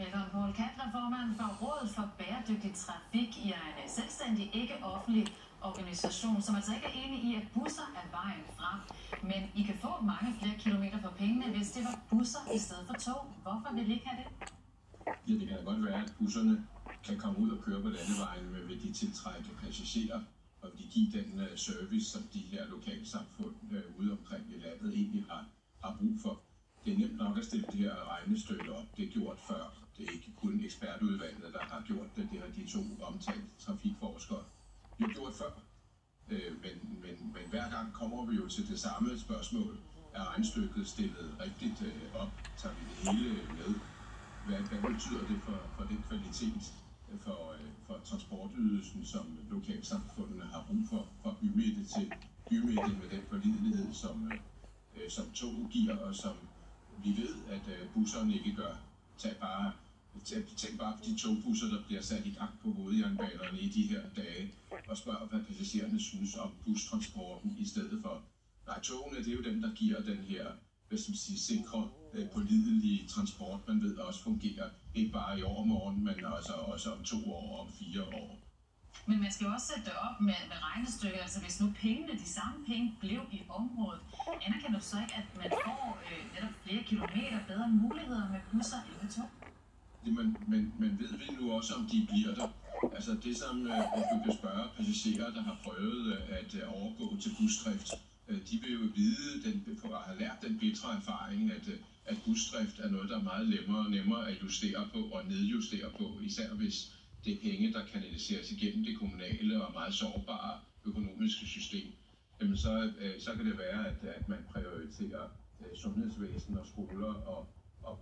Velkommen Poul Kantler, formand for Rådet for Bæredygtig Trafik. I er en selvstændig, ikke-offentlig organisation, som altså ikke er enig i, at busser er vejen frem. Men I kan få mange flere kilometer for pengene, hvis det var busser i stedet for tog. Hvorfor vil I ikke have det? Ja, det kan da godt være, at busserne kan komme ud og køre på landevejen, men vil de tiltrække passagerer, og vil de give den service, som de her lokalsamfund ude omkring i landet egentlig har brug for. Det er nemt nok at stille det her regnestykke op. Det er gjort før. Det er ikke kun ekspertudvalget, der har gjort det. Det har de to omtalte trafikforskere jo gjort før. Men hver gang kommer vi jo til det samme spørgsmål. Er regnestykket stillet rigtigt op? Tager vi det hele med? Hvad betyder det for den kvalitet for transportydelsen, som lokalsamfundene har brug for bymidte til bymidte med den pålidelighed, som tog giver, og som vi ved, at busserne ikke gør. Tænk bare på de togbusser, der bliver sat i gang på hovedjernbanerne i de her dage, og spørg, hvad passagererne synes om bustransporten i stedet for. Nej, togene, det er jo dem, der giver den her, sikre, pålidelige transport, man ved også fungerer, ikke bare i overmorgen, men også om 2 år og om 4 år. Men man skal jo også sætte det op med regnestykker, altså hvis nu de samme penge blev i området, anerkender du så ikke, at man får netop flere kilometer, bedre muligheder med busser end med tog? Men ved vi nu også, om de bliver der? Altså det, som du kan spørge passagerer, der har prøvet at overgå til busdrift, de vil jo vide, har lært den bitre erfaring, at busdrift er noget, der er meget nemmere at justere på og nedjustere på, især hvis det er penge, der kanaliseres igennem det kommunale og meget sårbare økonomiske system. Jamen så kan det være, at man prioriterer sundhedsvæsen og skoler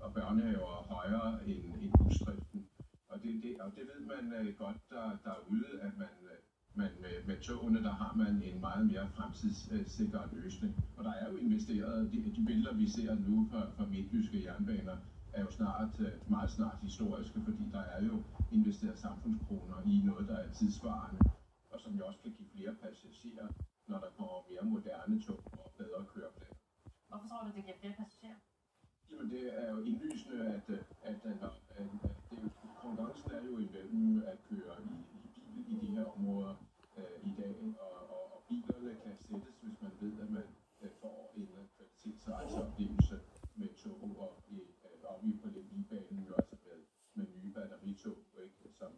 og børnehaver højere end busdriften. Og det ved man godt derude, at man med togene, der har man en meget mere fremtidssikker løsning. Og der er jo investeret, de billeder vi ser nu fra midtjyske jernbaner, er jo meget snart historiske, fordi der er jo investeret samfundskroner i noget, der er tidsvarende, og som jo også kan give flere passagerer, når der kommer mere moderne tog og bedre køreplaner. Hvorfor tror du, det giver flere passagerer? Jamen det er jo indlysende, at konkurrencen er jo imellem at køre i bil i de her områder i dag, og bilerne kan sættes, hvis man ved, at man får en kvalitetsrejseoplevelse med tog og vi på Lemvigbanen jo altså med nye batteritog, ikke, som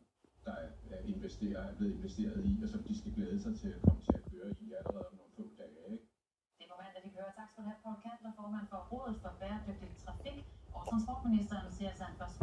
der er blevet investeret i, og som de skal glæde sig til at komme til at køre i allerede om nogle få dage. Ikke? Det var mandag, de hører. Tak skal du have, Poul Kantler, formand for Rådet for Bæredygtig Trafik, og transportministeren siger, at han først